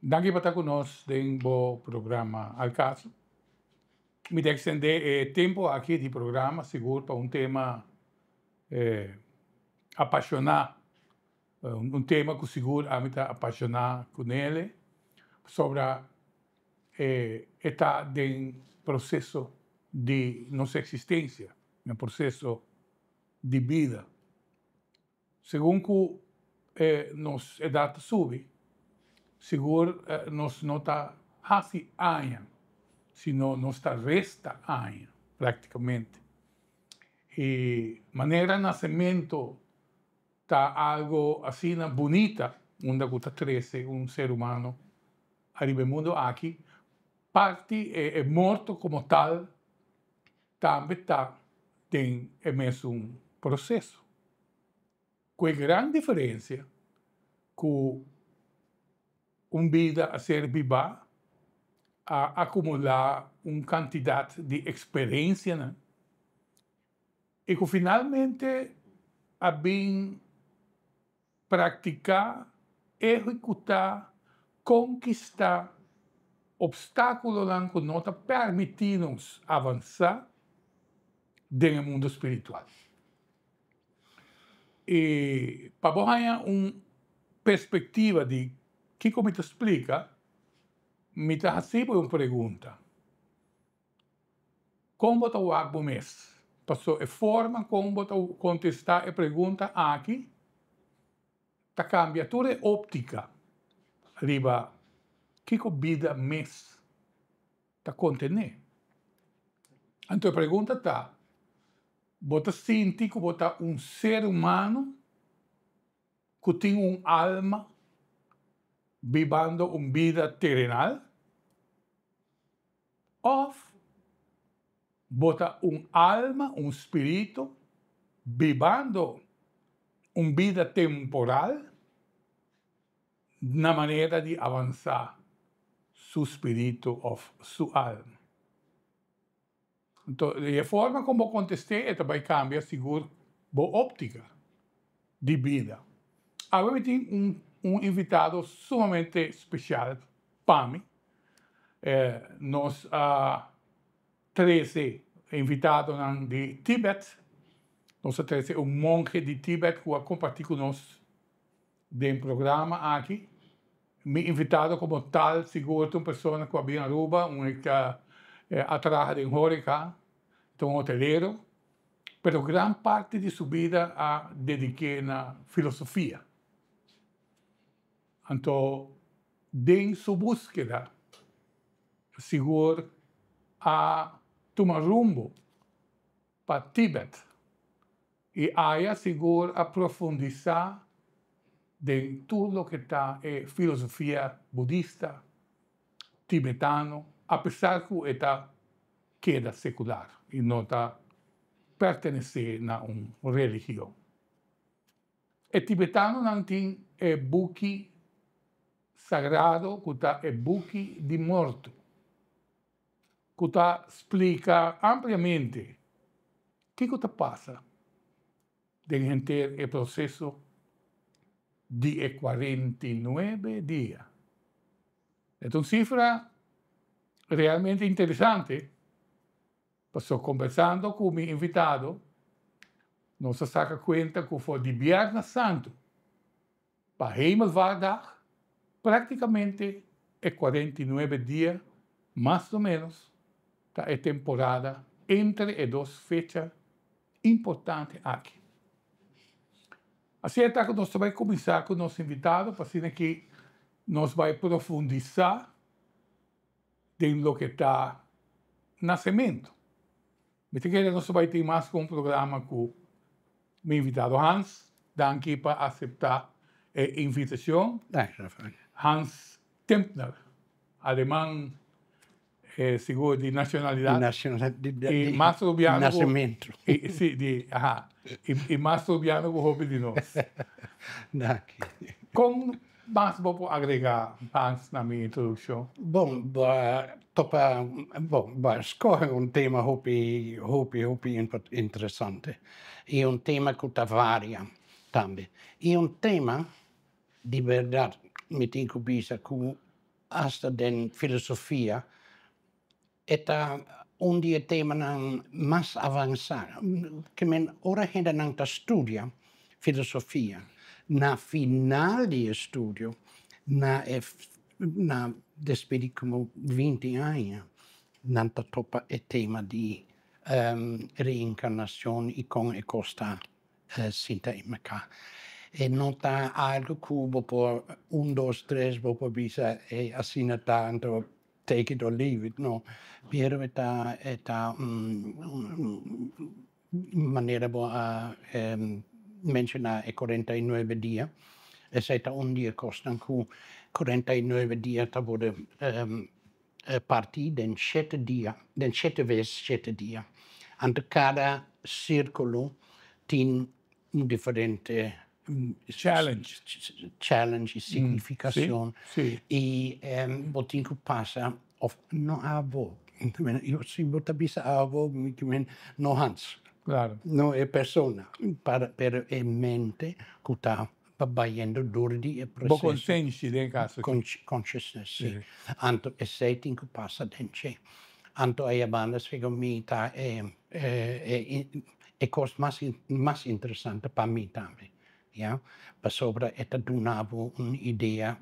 Danke por estar conosco no programa Al Caso. Me tem que estender tempo aqui de programa, seguro, para um tema apaixonar, tema que seguro a me está apaixonar com ele, sobre estar em processo de nossa existência, um processo de vida. Segundo que nos idade sube, seguro nos não está assim anos, sino nos está resta anos, praticamente. E maneira nascimento está algo assim bonita, onde está cresce ser humano arriba ao mundo aqui, parte é morto como tal, também está tem mesmo processo. Com a grande diferença que vida a ser viva a acumular uma quantidade de experiência, né? E que finalmente a bem praticar, executar, conquistar obstáculos que não está permitindo avançar no mundo espiritual. E para ganhar uma perspectiva de que como te explica, me está fazendo uma pergunta. Como está o agro mês? Passou a forma como está contestar a pergunta aqui, está cambia toda a óptica riba que vida mês está contendo. Então a pergunta está, você sente que você é um ser humano que tem uma alma vivendo uma vida terrenal? Ou você é uma alma, um espírito, vivendo uma vida temporal na maneira de avançar seu espírito ou sua alma? Então, a forma como contestei também cambia, seguro, a óptica de vida. Agora tem um invitado sumamente especial para mim. Nós 13 invitados de Tibete. Nós 13 um monge de Tibete que compartilhou conosco no programa aqui. Me invitado como tal, seguro, uma pessoa que vem a Aruba, atrás de Horeca, um hoteleiro, mas grande parte de sua vida a dediquei na filosofia. Então, em sua búsqueda, seguro, a tomar rumbo para Tibete e aí seguro aprofundizar de tudo o que está em filosofia budista, tibetano, apesar que está queda secular e não está pertencer a uma religião. O tibetano não tem buque sagrado, que está buque de morto, que explica ampliamente o que passa dentro do processo de 49 dias. É uma cifra realmente interessante. Estou conversando com o meu invitado, nós se saca conta que foi de Viernes Santo para Hemelvaartdag, praticamente 49 dias, mais ou menos, da temporada entre as duas fechas importantes aqui. Assim é que nós vamos começar com o nosso invitado, para que nós vamos profundizar em lo que está nascimento. Nós vamos ter mais um programa com o meu invitado Hans. Danke por aceitar a invitação. Hans Tempner, alemão, seguro de nacionalidade. E nascimento. E mais sobiano que o hobby de nós. Como mais vou agregar, Hans, na minha introdução? Escolhe um tema hobby interessante. E um tema que está varia também. E um tema, de verdade, me tenho que pensar que hasta den filosofia, eta un dia tema nang mas avanzado. Que men ora gente nang ta studia filosofia. Na final di studio, na despedi como 20 anni, nang ta topa e tema di reincarnazione con e costa sinta imeka. E non ta algo cubo por 1, 2, 3, bopo bisa e assina tanto, take it or leave it, no. Pero eta manera bo a mencionar e 49 dia. E seta un dia costan cu 49 dia ta bude parti den 7 dia, den 7 ves 7 dia. Ante cada circolo tin un differente challenge e significazione. Sì. E botin cu passa of no avo. Io si bota bisa avo, no Hans. Claro. No è persona. Per e mente cuta babayendo durdi e processo. Bo conscienci in caso. Consciousness, sì. Anto e setting cu passa denche. Anto ai banda sfigomita e cos mas interessante pa mi tambe. Ja, pa sobra eta donavo un'idea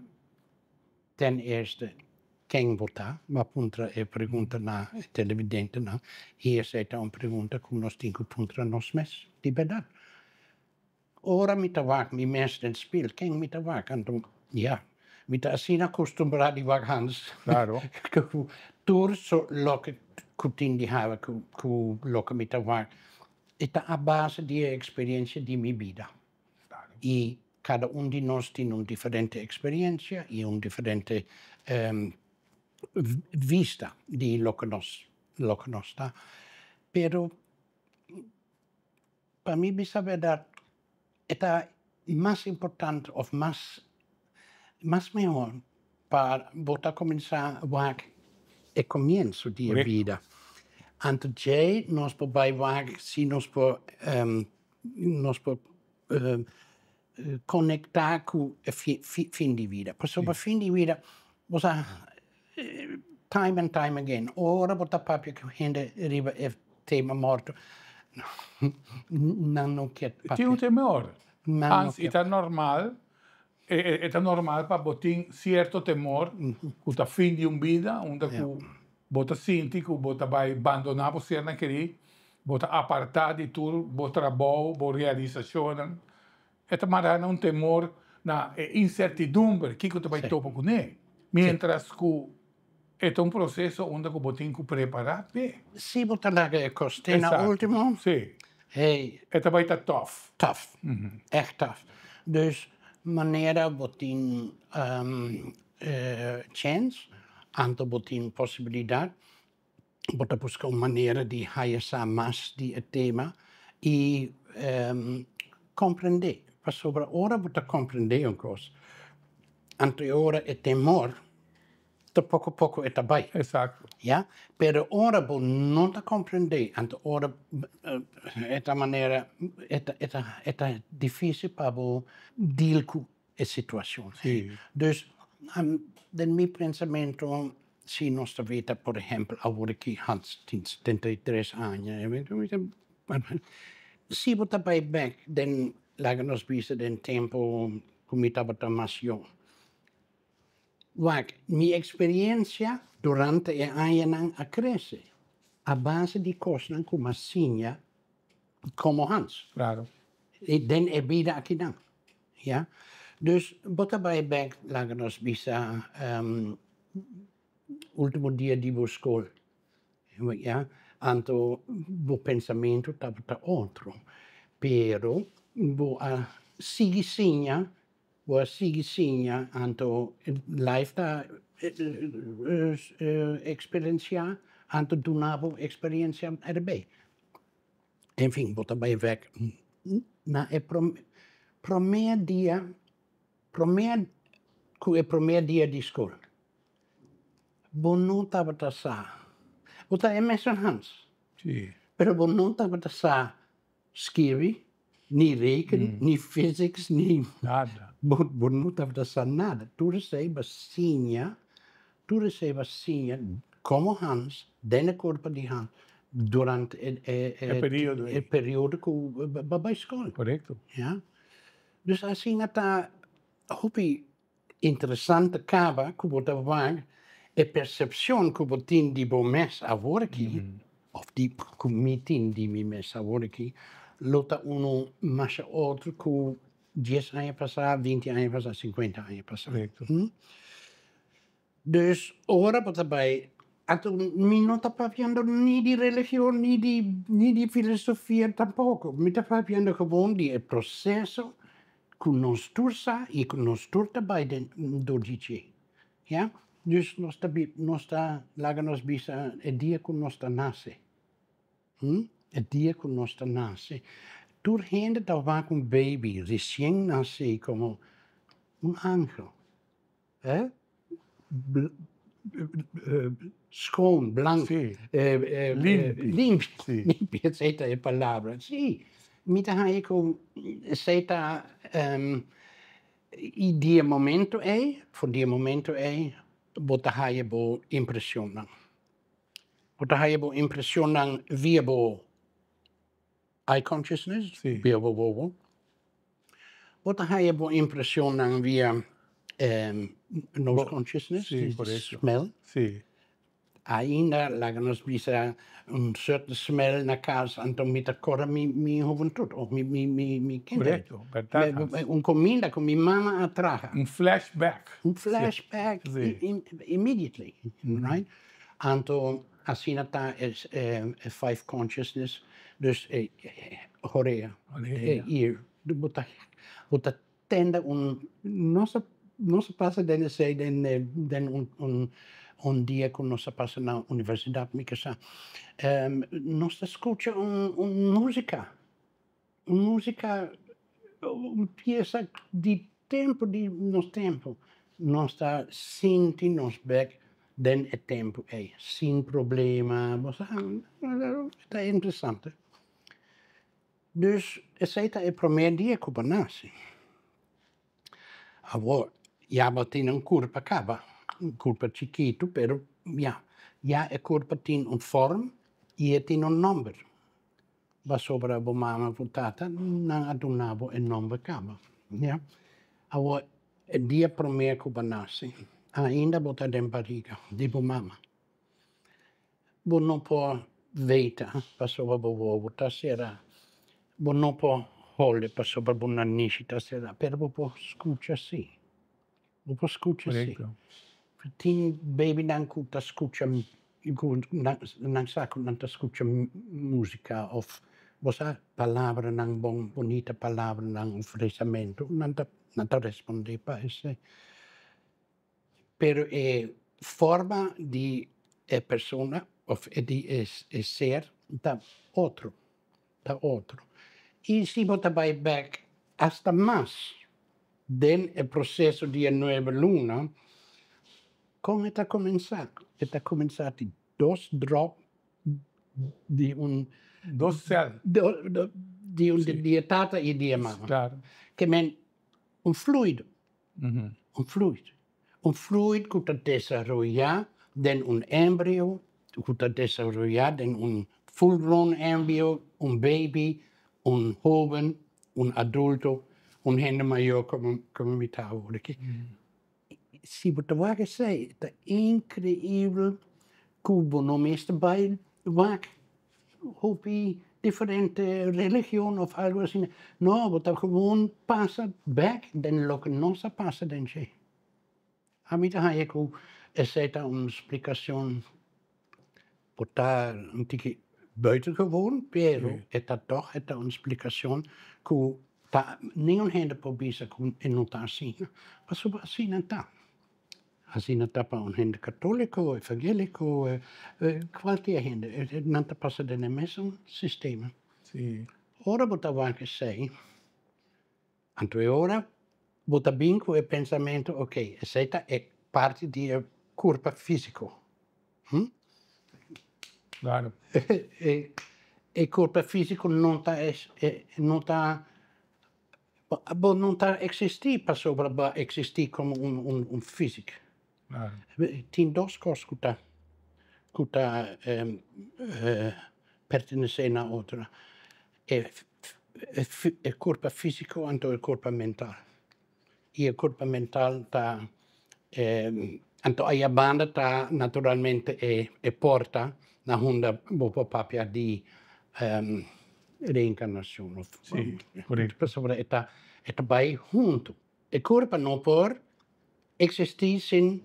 ten eerste ken vota, ma puntra e pregunta na televidente na, hier seta un pregunta cum nos tincu puntra nos mes, di bedad. Ora mi tawak mi mes den spil, ken mi tawak, antum, ja, mi ta asina acostumbradi wak Hans. Claro. Tur so loke kutindi hava ku loke mi tawak, eta a base di esperienza di mi vida. E cada un di nos tiene un differente esperienza e un differente vista di lo che nos sta. Pero para mí bisa verdad eta más importante o más mejor para botar comenzar wak e comienzo di vida. Anto jay nos po bai wak si nos po conectar cu fin di vida. Per sopra fin di vida, bosa time and time again. Ora bota papia che gente arriva e tema morto. Non che Ti un temor. Hans, è normal. È normal pa botin cierto temor cu ta fin di un vida, onde cu bota sinti, cu bota vai abandonar po cierna queri, bota apartar di tur, bota bo realizazione. Eta marana un temor na incertidumbre, que tu vai topo com ele. Mientras que é um processo onde o botin que preparar bem. Se botar na costena último. Sim. Hey. Eta vai estar tough. Tough. Echt tough. Dus maneira botin chance, anto botin possibilidade, bota buscar uma maneira de realizar mais de tema e compreender. Pa sobra ora bota compreender un cosa. Anto ora e temor, ta poco e tabai. Esatto. Ja? Pero ora bo non ta comprender, anto ora eta manera, eta difficile pa bo deal cu e situazione. Sì. Dus, del mio pensamento, si nostra vita, per esempio, lavora qui Hans 73 anni, si bota bai back, den laga nos bisa den tempo kumita batamasyo. Wak, mi experiencia durante e anni a cresce, a base di cosas como signa, como Hans. Claro. E den e vida aqui dan. Ja? Dus bota bai back laga nos bisa ultimo dia di bo school. Ja? Anto bo pensamento tava outro. Pero bo a sigi signa anto life da experiencia anto donavo experiencia erbij. Enfim, bota bij weg. Na e primeiro dia di school. Bo non tava ta sa. Bota Emerson Hans. Sì. Pero bo non tava ta sa schiri, ni rekenen, ni physics, ni Nada. bo non tava ta sa nada. Tu sei basinha tu recebas sim como Hans, dentro corpo de Hans, durante período. o período que vai à escola. Correcto. Ja? Dus assim está hopi interessante acaba que você vai a percepção que você tem de bom mês agora aqui, of die que me tem de mim mês agora aqui, lota mais outro que 10 anos passar, 20 anos passar, 50 anos passar. Correcto. Dus ora você vai mi não está vendo nem de religião, nem de filosofia tampouco. Me está vendo gewoon de processo que nós tursa e que nós turta bij do DJ. Ja? Dus nós está lá nós bisa o dia que nós está nasce. O dia que nós está nasce. Tur gente tá vai com baby, recém nasce como ángel. Schoon, blanco, Sí. limpo, Sí. limpo, essa é a palavra. Sim, me dá aí com essa e dia momento for dia momento bota aí bo impressionan. Bota aí bo impressionan via bo eye consciousness, Sí. via bo. Bota aí bo impressionan via nose consciousness, Sí, correcto. smell. Sí. Ainda lá nós bisa certo smell na casa, então me acorda mi juventude, ou mi kinderen. Correcto. ¿Verdad, Hans? Comida que mi mamma atraja. Un flashback. Flashback Sí. Immediately, right? Então, assim está five consciousness, dus horea, ear, bota tenda nossa passa dele sei dia que nós passa na universidade, me casa, nós escuta música, peça de tempo de nosso tempo, nós está sente nos back den é tempo sem problema, está interessante. Dus esse é o primeiro dia que eu nasci. Agora, já tem curva acaba. Curva chiquito, pero já a curva tem forma e tem número. Va sobre a mamma e tata, não adunava o nome acaba. Ja? Agora, o dia primeiro que eu nasci, ainda botar dentro da barriga, de mamma. Eu não posso ver, para sobre a vovó, será. Eu não posso olhar para sobre a nanita, será. Pero eu posso escutar sim. Eu posso escutar sim. Tem baby não que escuta, não sabe não escuta música ou você palavra não bonita palavra não oferecimento não responde para isso. Pero forma de persona ou de ser da outro. E se você vai back hasta mais den o processo de nova luna. Como está começado? Está começado de 2 drops de 2 células. De tata e de mamma. Claro. Que é fluido. Um fluido que está desarrollado em embryo, que está desarrollado em full-grown embryo, baby, jovem, adulto, gente maior como me está agora aqui. Se você vai dizer, é incrível que o nome está bem, houve diferente religião ou algo assim. Não, você gewoon passa back, dan lo que nós passa dentro. A mim também essa é uma explicação botar um tique buitengewoon, pero é toch uma explicação que nenhum gente pode dizer que não está assim. Mas assim não está. Assim não está para um gente católico, evangélico, qualquer gente. Não está passando no mesmo sistema. Sim. Ora, você vai dizer, então ora, você vem com o pensamento, ok, essa é parte do corpo físico. Claro. O corpo físico não está existir para sobre existir como físico. Claro. Tem duas coisas que pertencem à outra. É corpo físico e o corpo mental. E o corpo mental está então a banda está naturalmente é porta na onda boa papia de reencarnação. Sim, correto. Sobre está vai junto. O corpo não pode existir sem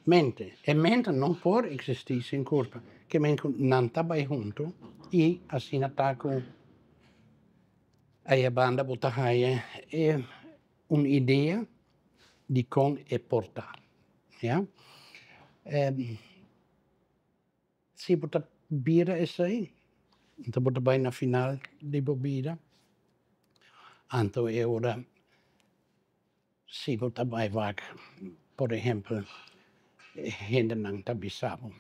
mente. A mente não pode existir sem corpo. Que não está vai junto e assim está com a banda bota é uma ideia de como é portar. Ja? Se bota bira é isso aí. Então bota vai na final de bebida. Então é hora se bota vai vac, por exemplo, gente não está bisabo.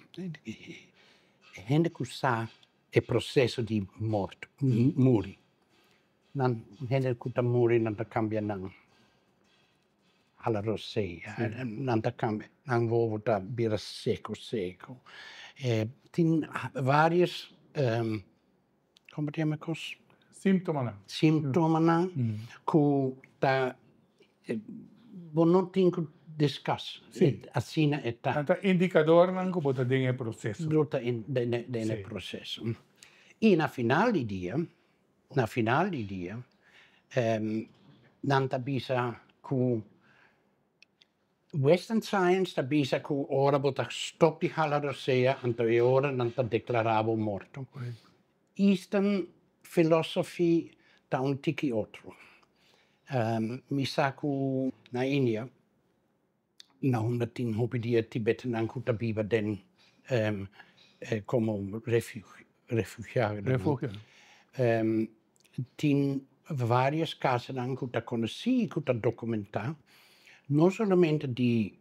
Gente que sabe o processo de morte, morre. Não, gente que está morre não está cambia não. Alla roseia, não está cambia, não vou botar bira seco. Tem várias, como chama coisa? Sintomas. Sintomas que está, não tem que descansar. Sim. Assim está. Então, indicador não que bota dentro do processo. Bota no processo. E na final do dia, não está bisa que Western Science está bisa que ora bota stop di hala roseia, então é hora não está declarado morto. Eastern philosophy está tiki outro. Mi sa que na Índia, na onda tem hopidia tibetana que está viva den como refugiado. Refúgio. Tem várias casas que está conhecidas, que está documentada, não somente de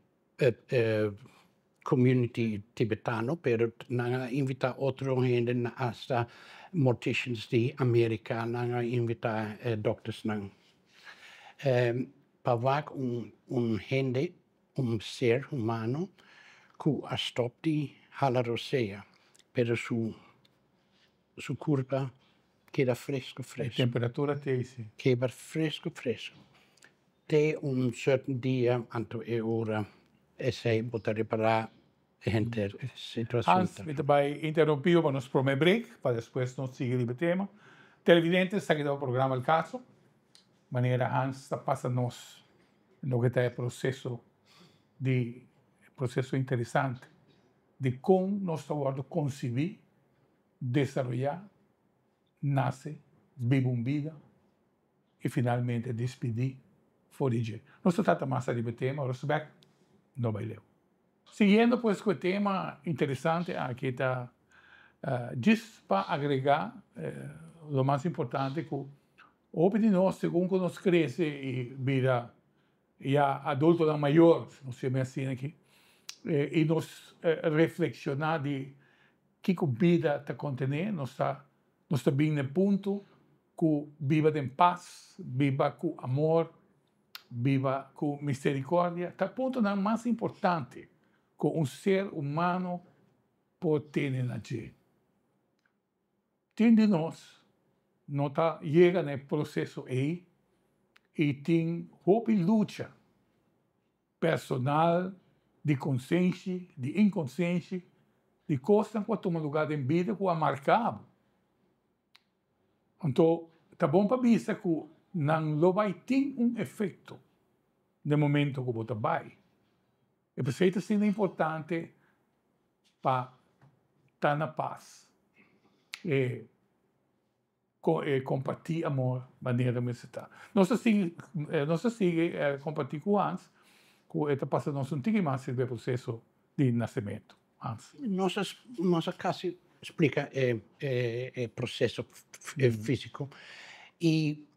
community tibetano, pero invita outra gente hasta morticians de América, invita doctors não. Para gente, ser humano, que a stop de hala roseia, pero su curva queda fresco. A temperatura tem, sim. Queda fresco. Tem certo dia, então é hora, essa bota reparar a situação. Hans, we vai interromper para nos primeiro break, para depois nós seguir o tema. Televidentes, está aqui o programa El Caso. Maneira Hans está passando nos no que é processo interessante de como nós estamos concebir, desenvolver, nasce, vive uma vida e finalmente despedir, forige. Nós tratamos mais sobre o tema, Rosbeck, não vai ler. Seguindo pues com o tema interessante, aqui está, para agregar, o mais importante que o de nós, segundo nós cresce e vira já adulto da maior, não sei bem assim aqui, e nós reflexionar de que a vida está contendo, nós está bem no ponto que viva em paz, viva com amor, viva com misericórdia, está ponto não mais importante que ser humano pode ter na gente. Tem de nós, não chega no processo aí, e tem roupa e luta personal, de consciência, de inconsciência, de coisas que tomam lugar em vida que é marcado. Então, está bom para vista que não vai ter efeito no momento que você vai. E por isso é importante para estar na paz e compartilhar amor maneira como está. Nós sigue compartilhar com Hans, que está passando um pouquinho mais sobre o processo de nascimento. Hans. Nossa casa explica o processo físico e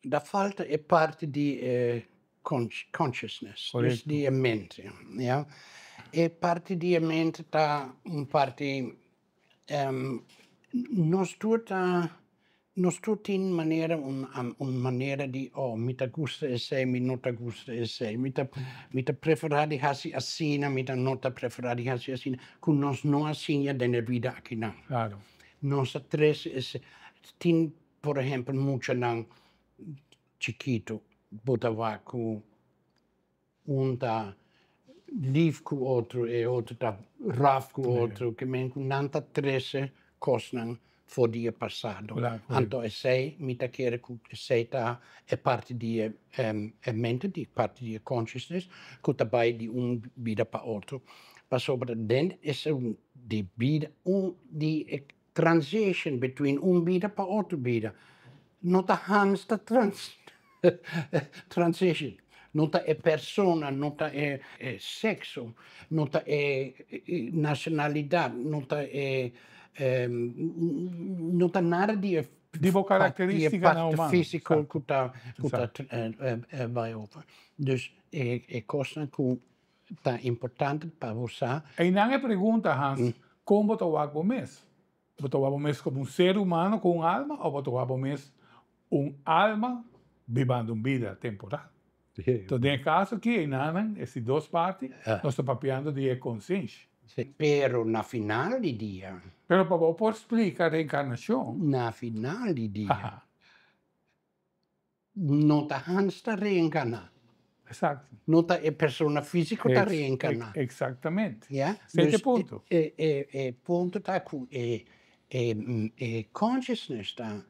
da falta é parte de consciousness, de mente. Ja? E parte de mente está parte nós tudo Nós temos maneira de, me gusta esse, me não te gusta esse, me te prefere assim, me não te prefere assim, que nós não assim na vida aqui não. Claro. Nós três, tem, por exemplo, muito não chiquito, botava com tá livre com o outro e outro tá raf com o outro, que men não tá três coisas for dia passado. Claro. Então, esse, me tá querer que esse tá é parte de mente, de parte de consciousness, que tá vai de vida para outro. Mas sobre dentro, esse de vida, de transition between vida para outra vida. Não tá hands tá transition. Não é persona, não é sexo, não é nacionalidade, não é nada de característica não humana. física que vai over. Dus é coisa que tá importante para você. E não é pergunta, Hans, como tu vai comer? Você vai comer como ser humano com alma ou você vai comer alma vivendo uma vida temporal? Então, no caso que em essas duas partes, nós estamos falando de consciência. Pero na final do dia. Pero para você explicar a reencarnação. Na final do dia. Não está Hans a reencarnar. Exato. Não está a pessoa física a reencarnar. Exatamente. Yeah? Esse ponto. O ponto está com consciousness está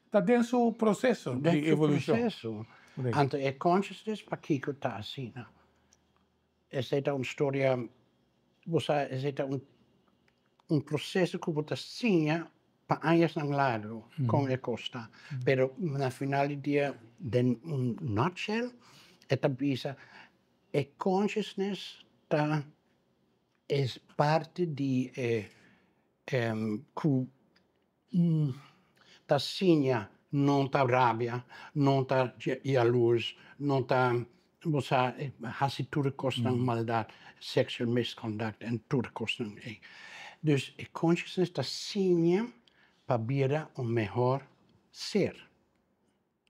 está dentro do processo de evolução. Então, é consciousness para que está assim. Essa é uma história, esse é um processo que você tinha para anos ao lado, com a costa. Mas, na final do dia, em nutshell, é a consciousness é parte de que tá sinha, não tá rabia, não tá luz, não tá você há tudo coisa maldade, sexual misconduct e tudo coisa. Dus a consciousness tá sinha para virar melhor ser.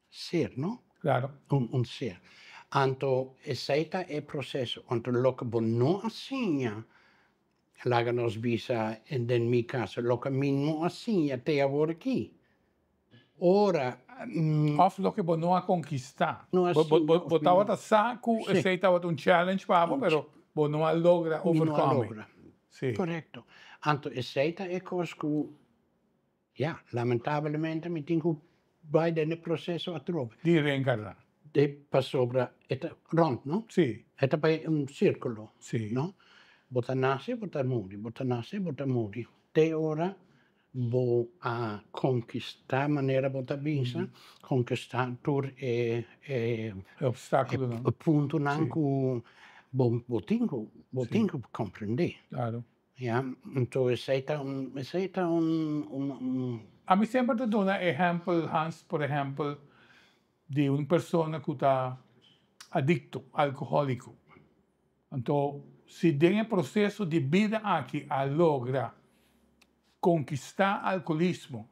Ser, não? Claro. Ser. Então, esse é o processo. Então, o que não assim, lá que nós visa, em meu caso, o que não assim, até agora aqui. Ora, of lo que você não a conquistar. Você estava saco, esse estava challenge para você, mas você não a logra overcome. Sim. Correto. Então, esse é coisa que, lamentavelmente, me tenho que vai no processo a troca. De reencarnar. De para sobre, rond, não? Sim. É um círculo, sim. Não? Você nasce, você morre, você nasce, você morre. Até agora, vou a conquistar a maneira que você pensa, conquistar tudo obstáculo, não? O ponto não que vou tenho que compreender. Claro. Então, esse é A mim sempre te dou um exemplo, Hans, por exemplo, de uma pessoa que está adicto, alcoólico. Então, se tem um processo de vida aqui a logra conquistar alcoolismo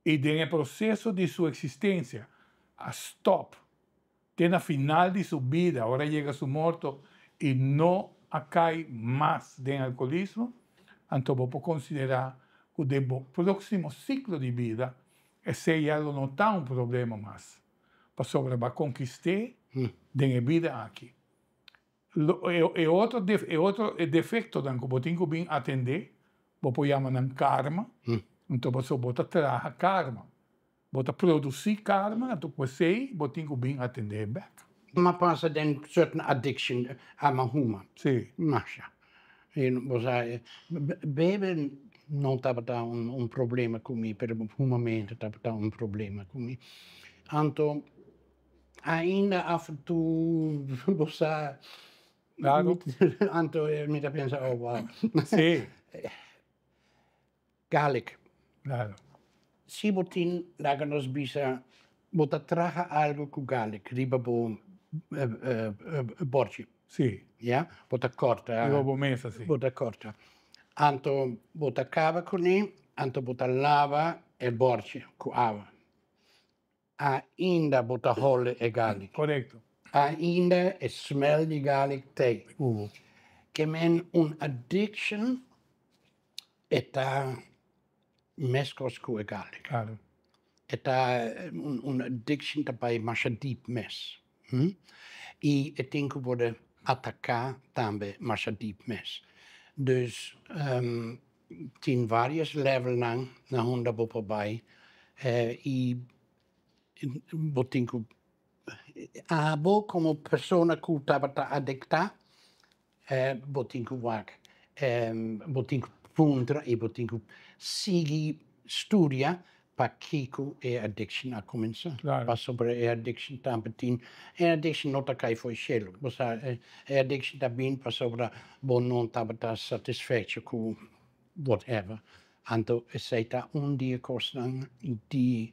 e tem um processo de sua existência a stop, tem a final de sua vida, agora chega a sua morte e não cai mais de alcoolismo, então vou considerar que o próximo ciclo de vida esse já não está um problema mais, para sobre conquistar de vida aqui. Outro defeito que você tem que atender, você chama karma, então você traz karma, você produzir karma, então você tem que atender back. Mas passa de certain addiction a uma huma. Sim. Mas, bebe não estava um problema comigo, mas humamente estava um problema comigo. Então, ainda a tu você claro. Então, eu me pensa, oh, wow. Sim. Garlic. Claro. Se você lá que nós bisa, você traga algo com garlic, riba bom borge. Sim. Você corta. Riba bom mesa, sim. Você corta. Anto bota cava coni, anto bota lava e borci cu água. Ainda bota hole e garlic. Correcto. Ainda e smell di garlic tea. Hugo. Che men un addiction eta meskos cu e garlic. Claro. Eta un addiction daarbij masha deep mes. E ik denk worden attacar também masha deep mes. Dus tin varios level lang na honda bopo bij e botinco abo como persona que estava adicta botinco wak botinco puntra e botinco sigi studia pa kiko e addiction a cominciare. Claro. Pa sobre e addiction tampetin e addiction nota kai foi cielo. Bosa e addiction da bin pa sobre bon non tabata satisfecho cu whatever. Anto e seita un dia costan di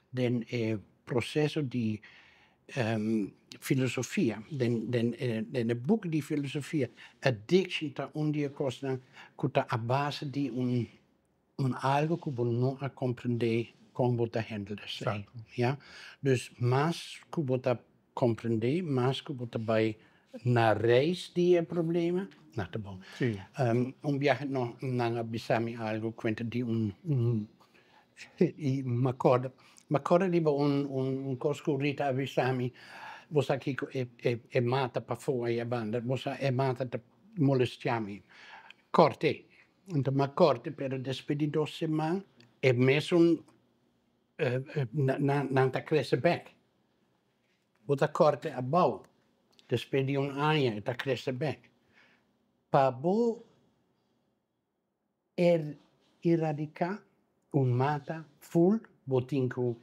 den processo di filosofia, den boek di filosofia, addiction ta un dia costan cuta a base di un algo que você não a compreender como você handle sei, ja? Dus mais que você compreender, mais que você vai na reis die problema, não tá bom. Sim. Viaje não abisami algo conta de e me acorda di un cosco rita abisami, você aqui e mata para fora e a banda, você e mata te molestiami, corte. Então, me accorte per despedire 2 semanas e messo não tá cresce back. Você accorte a bau, despedi un anno e tá cresce back. Pa bo erradicar un mata full, botinco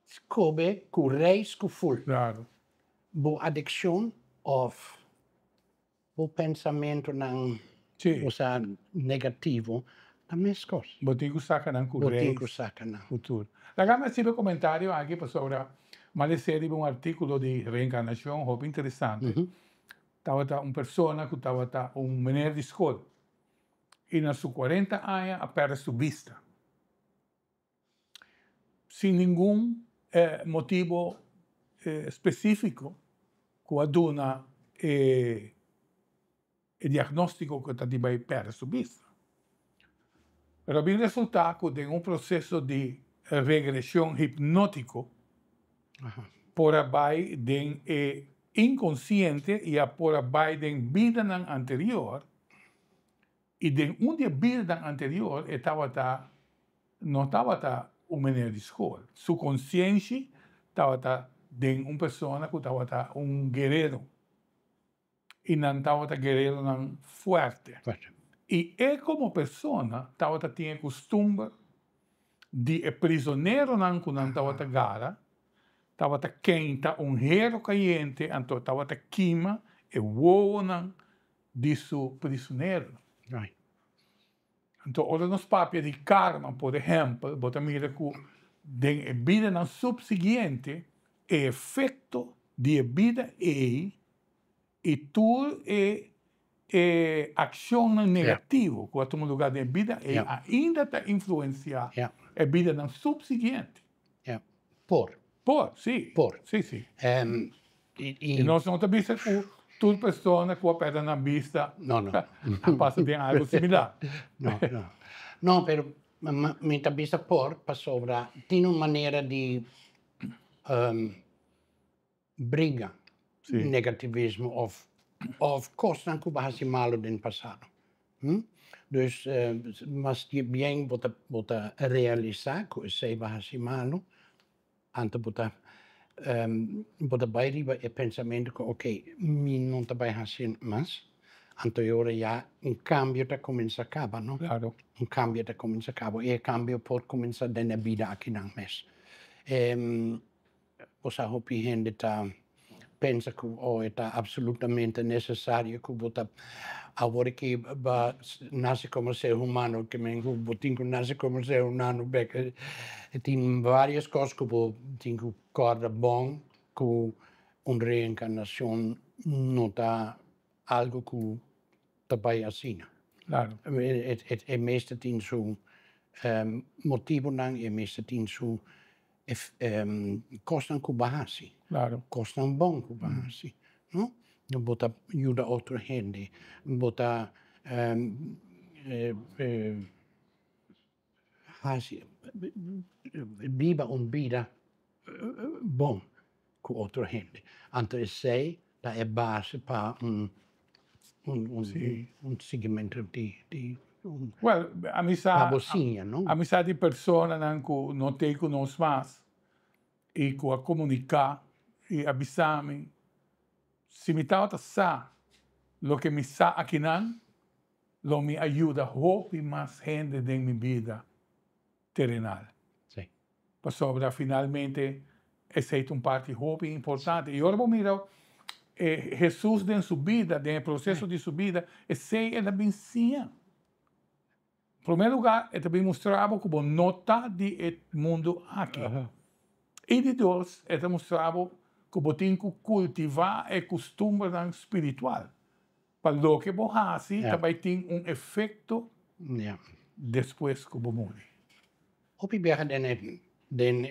scobe, cu reis cu full. Claro. Bo addiction of bo pensamento não Sim. usa negativo, também é coisa. Botico saca nan Botinco curreis. saca não. Futuro. Ragazzi, recibe comentário aqui sobre uma série de um artigo de reencarnação, muito interessante. Estava uma pessoa que estava um menino de escola. E na sua 40 anos, perde sua vista. Sem nenhum motivo específico que aduna o diagnóstico que está de perde sua vista. Pero o resultado de um processo de regressão hipnótico por abaixo do inconsciente e por abaixo da vida anterior, e de dia vida anterior não estava um menino de escola. Sua consciência estava de uma pessoa que estava um guerreiro. E não estava guerreiro não forte. E ele, como pessoa, tinha costume de prisioneiro não que não estava gara, estava quente, hero caliente, então estava queima e voa não de seu prisioneiro. Então, olha nos papéis de karma, por exemplo, você mira que de vida não subseguinte é efeito de vida e tudo é ação negativa, que é um lugar de vida e ainda está influenciar a vida não subseguinte. Sim. Sim. E nós não estamos vendo que toda pessoa que perde na vista passa de algo similar. Não, pero minha vista para sobra, tem uma maneira de briga, negativismo of coisas que bahasi malo do passado. Dus, mas bem bota realizar que sei bahasi malo, anto bota bairiba e pensamento que ok, mi não está bem assim, mas anto ora já cambio está começa a acabar, não? Claro. Cambio está começa a acabar e cambio pode começar na vida aqui não mais. Você hopi gente pensa que é absolutamente necessário que você agora que nasce como ser humano, que botinho nasce como ser humano, tem várias coisas que tem que correr bom, que uma reencarnação não está algo que daarbij assim. Claro, Het meeste in zo'n motivo nang e meeste in zo'n costan kubahasi. claro. Costan bon kubahasi. No? Bota ajuda outra gente. Bota hasi viva vida bom com outra gente. Então sei da é base para Sì. segmento de Well, babosinha, não? amistad de persona nan ku no te conos más y ku a comunicar y avisarme si mi tauta sa lo que me sa aquí nan lo me ayuda hopi más gente de mi vida terrenal. Sim. Para sobra finalmente ese es un parte hopi importante. Y ahora mira Jesús en su vida, en el proceso de su vida, ese es la bendición. Em primeiro lugar, ele também mostrava como nota do mundo aqui. E de dois, ele mostrava como tem que cultivar a costume espiritual. Para o que você também tem efeito Ja. depois que você morre. Op je bergen den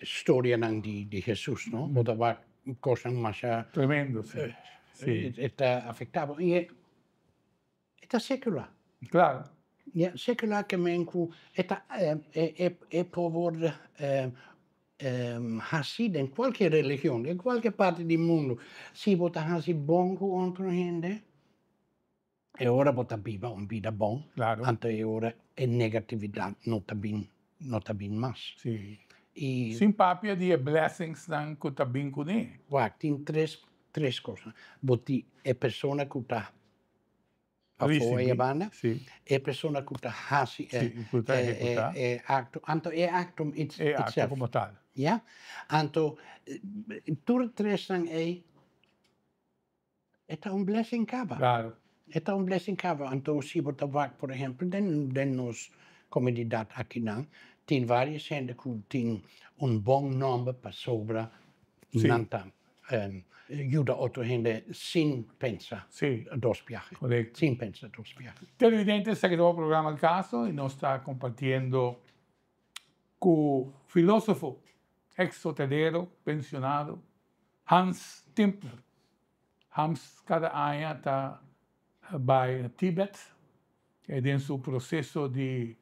storia nang di Jesus, no? Bota var kosan masha Tremendo, sim. Sim. está afectado. E está secular. Claro. Ja, secular que menku eta por assim em qualquer religião, em qualquer parte do mundo, se bota assim bom com outra gente, é hora bota viva vida bom, Claro. ante é hora é negatividade não tá bem mais. Sim. E Sem papia de blessings que está bem com ele. tem três coisas. Boti é pessoa que está a fora a banda, Sim. é pessoa que está assim, é acto, então é acto É acto itself. como tal. Ja? Então, tudo três é blessing cava. Claro. É blessing cava. Então, se você vai, por exemplo, den nos comunidade aqui não, tem várias gente que tem bom nome para sobra, nanta, ajuda outra gente sem pensar Sim. dos viajes. Correcto. Sem pensar dos viajes. Televidente se quedó el programa El Caso y nos está compartiendo con filósofo ex-hotelero pensionado Hans Timpler. Hans cada año está en Tíbet en su proceso de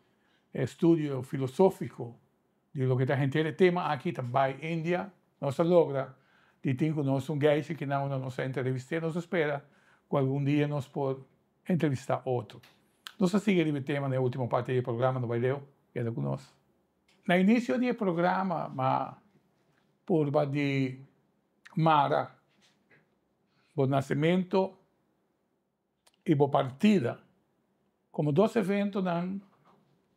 estudio filosófico de lo que está gente el tema aquí también en India. Nos logra de tengo un geisha que no nos entrevisté, nos espera que algún día nos por entrevistar otro. Nos sigue el tema en la última parte del programa, no baileo, queda con nosotros. En el inicio del programa, por de Mara, por nacimiento y por partida, como dos eventos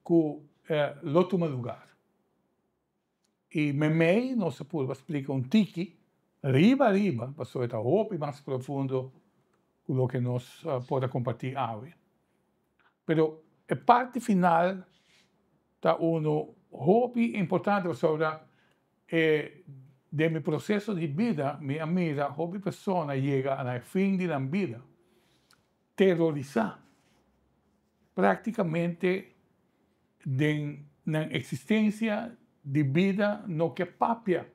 que lo toman lugar. Y Memei nos explica un tiki, arriba, pasó esta hope más profundo con lo que nos puede compartir hoy. Pero la parte final está uno hope importante sobre de mi proceso de vida, mi amiga, hope persona llega al fin de la vida, terrorizar prácticamente de la existencia de vida no que papia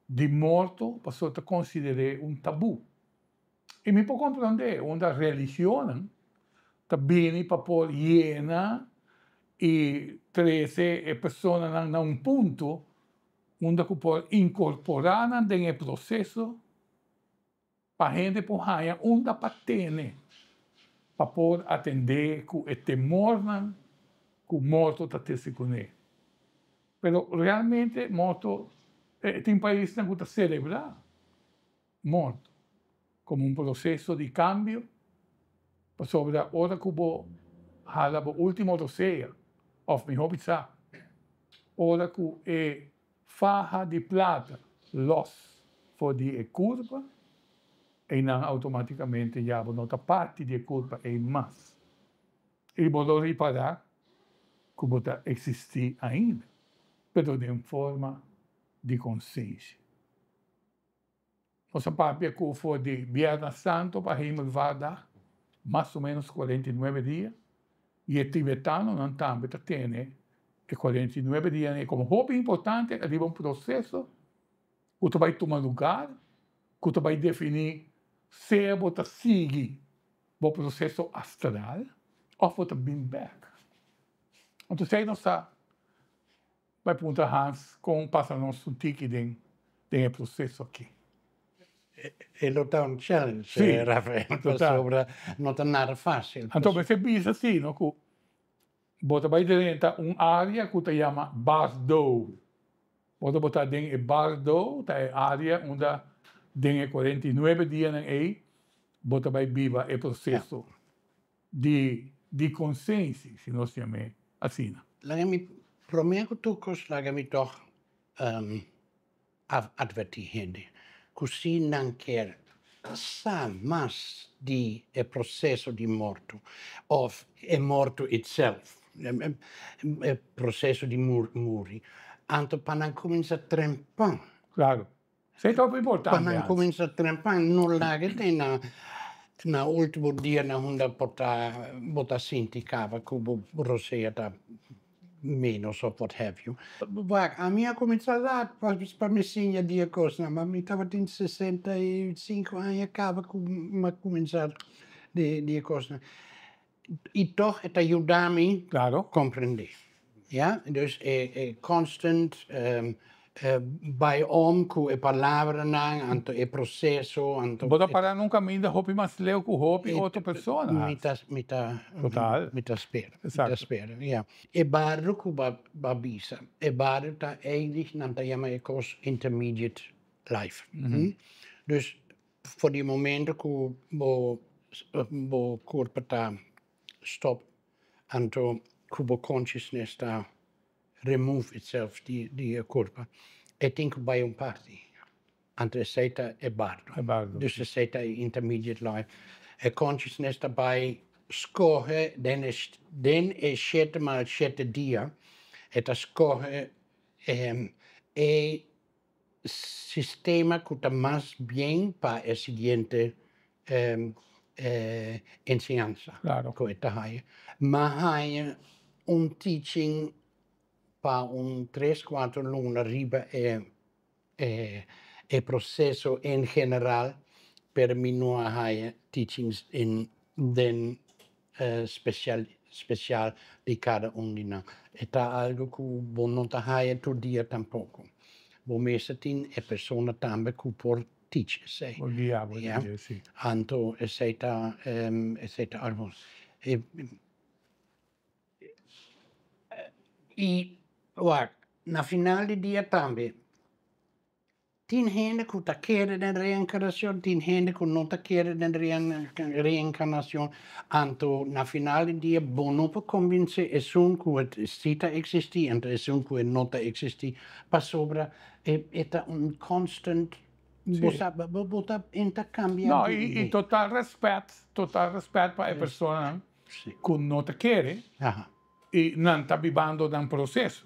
de morto passou a considerar tabu. E me pode compreender, onde a religião está bem para pôr llena e trazer a pessoa a ponto onde pode incorporar no processo para a gente poder onde para ter, para poder atender com o temor que o morto está tendo com ele. Pero realmente morto tem países que estão celebrar morto como processo de cambio sobre a hora que vou falar o último roceia of mi hobby sa hora que é faja de plata los for de curva e não automaticamente já vou nota parte de curva é mais e vou reparar que vou existir ainda, pero de forma de consciência. Nossa papia que foi de Viernes Santo para Himmel Vada, más o menos 49 días. Y el tibetano no también tiene 49 días. Y como muy importante, arriba un proceso que tú vas a tomar lugar, que tú vas a definir se você sigue o processo astral ou você vem back. Então, você não sabe, vai perguntar Hans como passa nosso tique do processo aqui. E lo dà un challenge, Sì, Rafael, totale. sopra, non è nada facile. Então, você pensa assim, não? Que você vai dentro un'area que se chama Bardo. Você botar dentro de Bardo, é a área onde tem 49 dias aí, você vai viver o processo de consciência, se nós chamamos assim. Lagami, primeiro tukos lagami toch advertir gente. Così non quer sa mas di e processo di morto, of e morto itself, e processo di muri. Anto panan comincia a trempar. Claro. Isso é tão importante. Panan comincia a trempar, non lagate na ultimo dia na hunda bota sinti cava cubo rosea da menos of what have you. Bak, a minha começou lá para me ensinar dia coisa, mas me estava em 65 anos acaba com uma começar de coisa. E toch het ajuda-me Claro. a compreender. Ja, dus constant bij com a palavra anto e processo, anto Bota para num caminho da roupa mais leu que roupa e outra pessoa. Total. Mita spera. Exato. Mita spera, ja. E barro ku babisa. E barro ta eigenlijk nam ta yama ekos intermediate life. Dus voor die momenten ku bo corpo ta stop anto ku bo consciousness ta remove itself die corpo. E think bij een party. Anto seita e bardo. Dus de seita intermediate life. E consciousness daarbij scorre, den is sette mal sette dia. Et a scorre e sistema que está mais bem para a seguinte ensinança. Claro. Mas há teaching para 3-4 luna riba e processo em geral per mim não há teachings in den special de cada de nós. É algo que você não há todo dia tampouco. Você mesmo tem a pessoa também que pode teach, sei. Vou guiar, sim. Então, aceita algo. E, na final do dia também, tem gente que está querendo a reencarnação, tem gente que não está querendo a reencarnação. Então, na final do dia, você não pode convencer a que está existindo, e a que não está existindo, para sobre é constant, você intercambia. Não, e total respeito para a pessoa que não está querendo e não está vivendo num processo.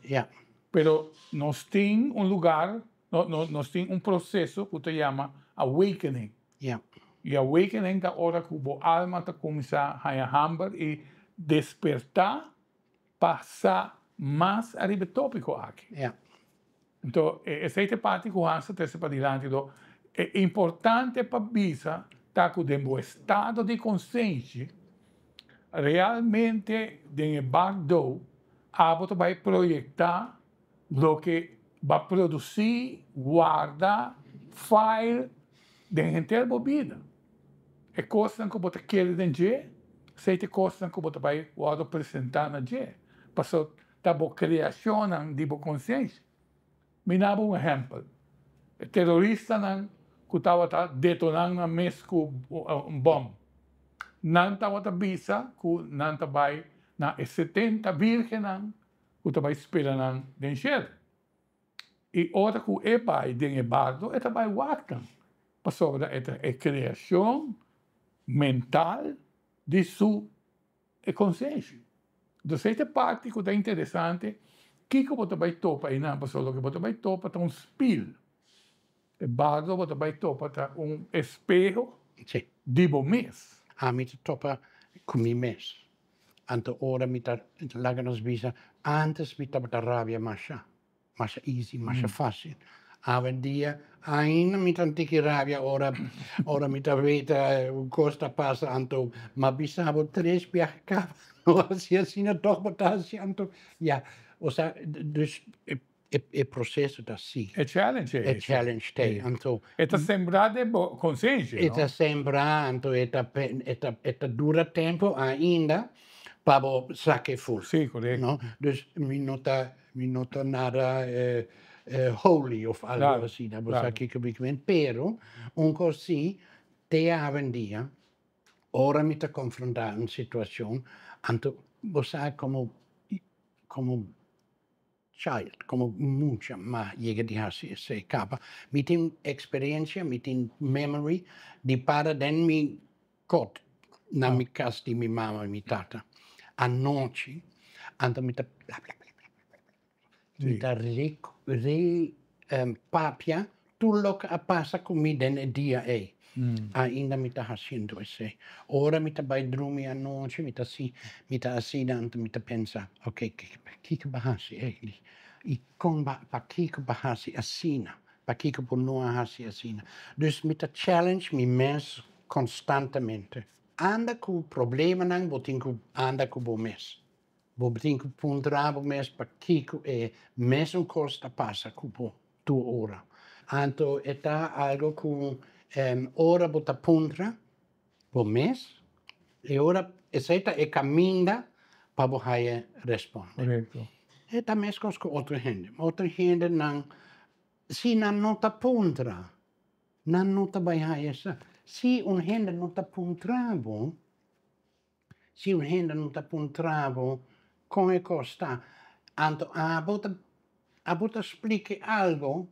Pero nós temos lugar, nós temos processo que se chama awakening. E awakening é a hora que a alma está começando a hambar e despertar, passar mais arriba tópico aqui. Então, essa parte que o Hans está para diante, é importante para visa que o estado de consciência realmente em bardo vai projetar o que vai produzir, guardar, file dentro da vida. É coisa que você quer dizer, sei que coisa que você vai apresentar na dia. Passou da criação de consciência. Me dá um exemplo. O terrorista que estava detonando a mesa com bomba. Não estava visa que não vai na 70 virgens que vai esperar dentro. E outra que é pai de bardo, é vai guardar. Passou da criação mental de sua consciência. Então, essa parte que é interessante, que você vai topar e não passou, que você vai topar é espelho. O bardo você vai topar um espelho de você mesmo. a mí te topa con mi mes. Anto ahora me láganos visa, antes me topa rabia más easy, más fácil. Hoy en día, ainda me tantiki rabia, ora me veta costa passa, anto, ma bisabo 3 viajes, no así, así, no, toch, botas, anto, ja, o sea, dus, el processo da sì. È challenge È esse. challenge te, anto, E ti sembrate consciente, eta no? sembra, anto, eta dura tempo ainda, pabo sake full. Sì, corretto. No? Dus mi nota nada holy of algo Claro, así, no? claro. Pero un così te avendia, ora mi te confrontar una situazione, anto, vos sai como child, como mucha más llega de así se capa. Mi tin experiencia, mi tin memory, di para den mi cot, na mi casa di mi mamma e mi tata. Anoche, anto mi ta bla bla bla bla bla bla. Mi Sì. ta papia tutto lo che passa con mi den dia e. Ainda mi ta haciendo ese. Ora mi ta bai drumi anoche, mi ta assinando, mi ta pensa, ok, che bahasi lì. I kon pa kiko bahasi asina. Pa kiko po noa hasi asina. Dus mi ta challenge mi mens constantemente. Anda ku problema nang botinku anda ku bo mes. Botinku puntra bo mes pa kiko mes un costa passa ku bo tu ora. Anto eta algo ku ora bota puntra bo mes e ora eseta e caminda pa bo haye responde. Corretto. E da mescos con altre gente. Altre gente nan si nan nota puntra. Nan nota bai haesa. Si un gente nota puntravo, si un gente nota puntravo, come costa, anto a bota explique algo,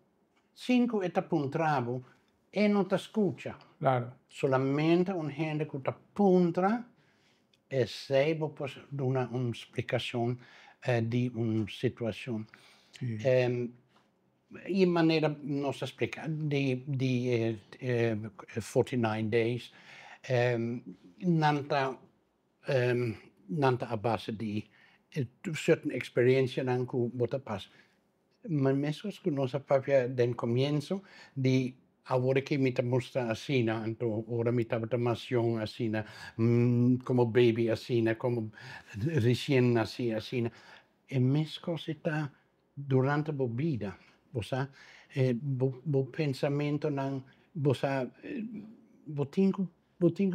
cinco eta puntravo, e non ti scuccia. Claro. Solamente un gente che ti puntra e sei può dare un'esplicazione di una situazione. Sì. In maniera non si spiega, di 49 days, nanta a base di certe esperienze in cui bota passa. Ma messo che non sapeva del comienzo di ora che mi mostra asina, anto ora mi sta massione asina, come baby asina, come recién asina. E messo sta durante la vida, sa, bo pensamento nan, sa, bo tingu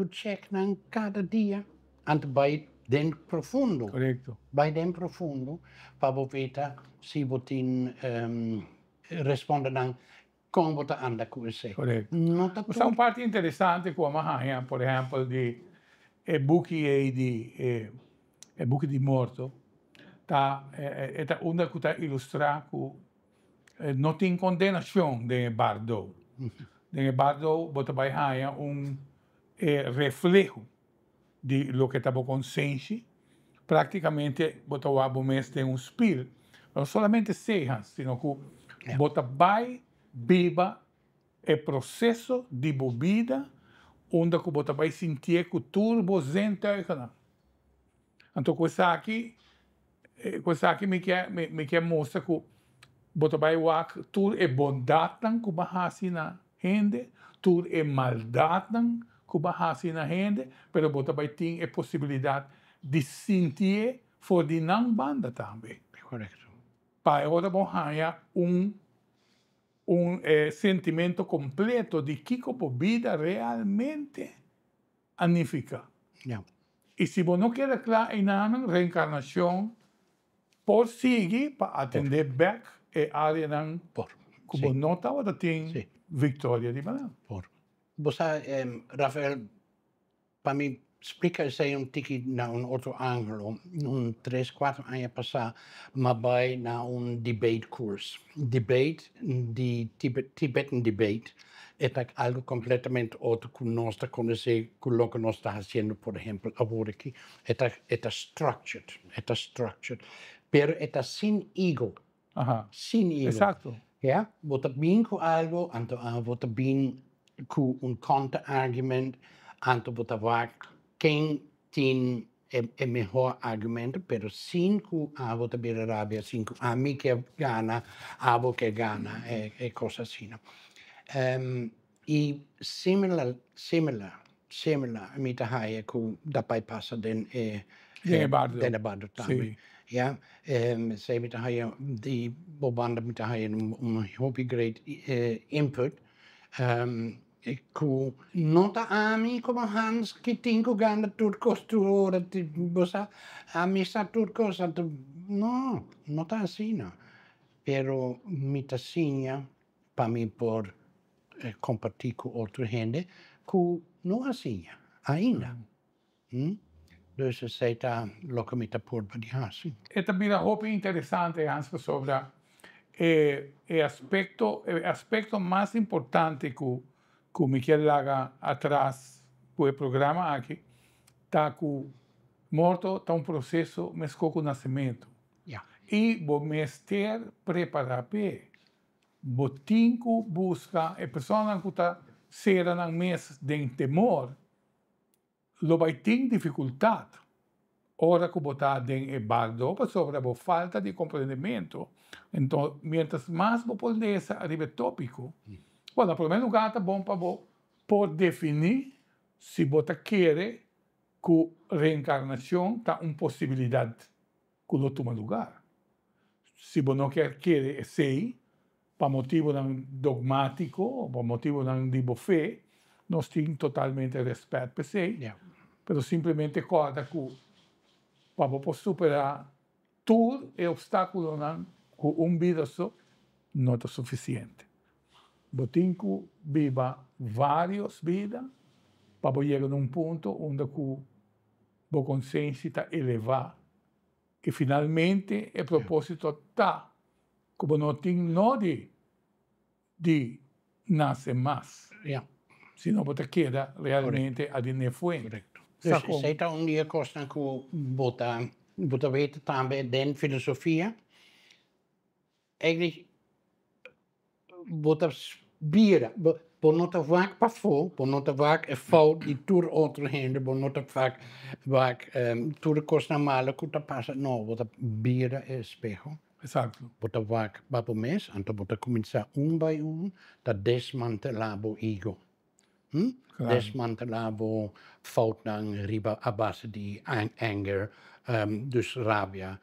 check nan cada dia, anto by den profundo. Corretto. By den profundo, pa bo veta si bo tin responde nan con bota anda cu se. Corretto. Nota Questa è una parte interessante come Mahaya, per esempio, di buchi e buchi di morto. È una che illustra che non in condenazione del bardo. Del bardo, bota bai haya un reflejo di lo che stavo consciente. Praticamente, bota wabo mes tem un spirito. Non solamente seja, sino che bota bai viva il processo di bebida onde que bota bai sentir que turbo zentuigena. Então, questa aqui me quer mostrar que bota bai wak tur e bondatan que bahasi na gente, tur e maldatan que bahasi na gente, pero bota bai tem a possibilidade de sentir for di não banda também. Correcto. Para agora vamos ganhar sentimento completo de que a vida realmente significa. Ja. E se você não quer claro em uma reencarnação, por seguir para atender back e área que você não estava tendo vitória de banana. Você, Rafael, para mim, explica se um tiki na outro ângulo, 3, 4 anos passar, mas vai na debate course. Debate, de Tibetan debate, é algo completamente outro que nós estamos conhecendo, com o que nós estamos fazendo, por exemplo, agora aqui. É structured, pero é sem ego. Sem ego. Exato. Ja, você bem com algo, então você bem com contra-argument, então você vai quem tem é melhor argumento, pero sin que abo também rabia, sin que a mim que gana, abo que gana, é coisa assim. E similar, mita haia que da pai passa den Bardo. bardo também. Sì. Ja, se mita haia die bobanda mita haia hobby great input. Que não tá a mim como Hans que tem que ganhar tudo costura, você a mim está tudo coisa, não tá assim não. Pero mita sinha para mim por compartilhar com outra gente que não assim ainda. Dus sei tá louco mita por para assim. E também a roupa interessante, Hans, sobre o aspecto mais importante que me quer laga atrás do programa aqui, tá que morto tá processo mesmo com o nascimento. Ja. E vou mestre preparar para botinco busca a pessoa que está sendo na mês de temor, lo vai ter dificuldade. Ora que botar em bardo sobre a falta de compreendimento. Então, mientras mais você pode arriba tópico, bueno, pelo menos gata bom para por definir se você quer que reencarnação está uma possibilidade que não toma lugar. Se você não quer ser, para motivo dogmático, ou para motivo de fé, nós temos totalmente respeito por você, mas simplesmente acorda que para superar todo obstáculo com vida só, não é suficiente. Você tem que viver várias vidas para chegar a ponto onde a consciência está elevada. E finalmente, o propósito está que você não tem de nascer mais. Senão você queda realmente a dinheiro fuente. Correcto. Dus sei tá dia costa que bota weet também den filosofia. Eigenlijk bota bira, bo nota vaak pa fo, bo nota vaak fout die tour outro hende, bo nota vaak tour costa mala kuta passa, no, bota bira espejo. Exato. Bota vaak papo mes, anto bota começar by da desmantelar bo ego. Claro. Desmantelar bo fout dan riba a base de anger, dus rabia,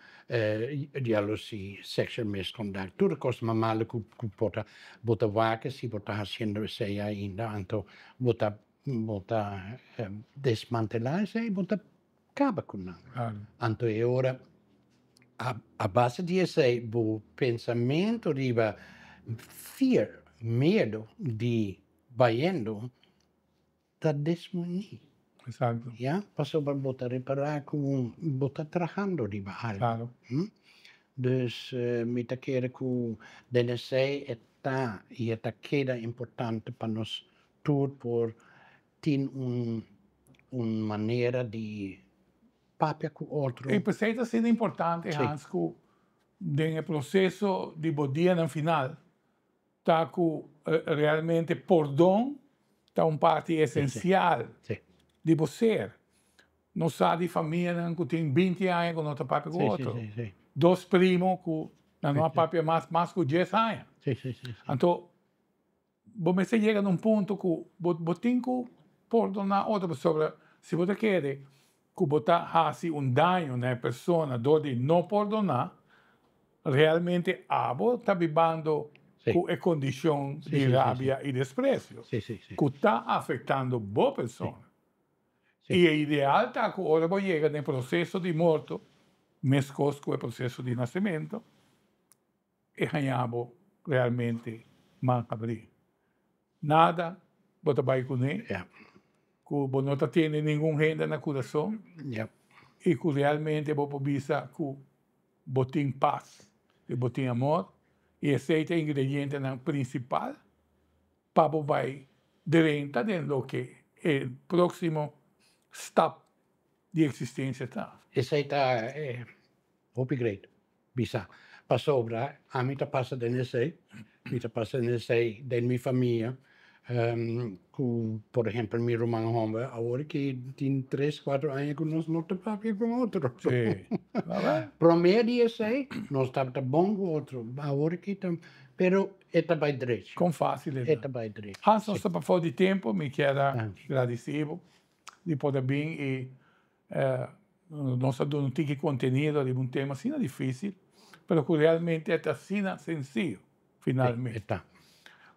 jealousy, sexual misconduct, tudo coisa mamala que bota vaca, se bota haciendo sei ainda, anto bota desmantelar sei, bota acaba com nada. Claro. Anto é hora a base de sei, bo pensamento riba fear, medo de vaiendo, da desmunir. Exato. Ja, passou para botar reparar com botar trabajando riba algo. Claro. Dus me tá querer que DNC está e está queda importante para nós tudo por ter maneira de papia com outro. E per está sendo importante, Sì. Hans, que nel processo di bodia no final, tá que realmente perdão tá parte essencial Sì. de você. Não sabe de família que tem 20 anos que não está papo com outro. Sì. Dois primos que não há papo mais que 10 anos. Sì. Então, você chega num ponto que você tem que perdonar outra pessoa. Se você quer que você faça dano na pessoa onde não perdonar, realmente você está vivendo com a condição de rabia e desprezo. Sì. Que está afetando a pessoa. E é ideal tá que agora você chega no processo de morte, mesmo com o processo de nascimento, e ganhamos realmente mal abrir. Nada, você vai com ele, que você não tem nenhum renda na coração, e que realmente você visa que você tem paz, que você tem amor, e esse é o ingrediente principal para você vai direto dentro do que é o próximo step de existência está. Esse aí está upgrade. Bisa. Para sobra, a mim está passando nesse aí, me está passando nesse aí, da minha família, Por exemplo, meu irmão Homem, agora que tem 3, 4 anos que nós não estamos com outro. Sim. Vabbè. Promédio sei, nós estamos bom com outro. Agora que estamos, pero está bem direito. Com facilidade. Está bem direito. Hans, nós estamos fora de tempo, me quero Ah. agradecido de poder vir e nós dando um tique conteúdo de um tema assim difícil, mas que realmente é assim sencillo, finalmente. Está,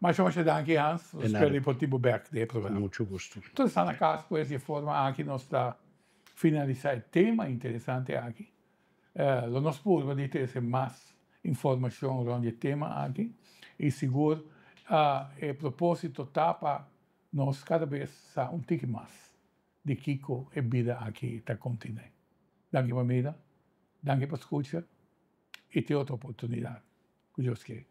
Mas eu acho que Hans, De espero nada. que possamos ver o com programa. muito gosto. Então, está na casa, com essa forma, aqui nós está finalizar o tema interessante aqui. Nós podemos ter mais informação sobre o tema aqui e seguro o propósito está para nós cada vez saber um tique mais de Kiko e vida aqui no continente. Danke, Mamida. Danke por escutar e ter outra oportunidade. Que Deus quer.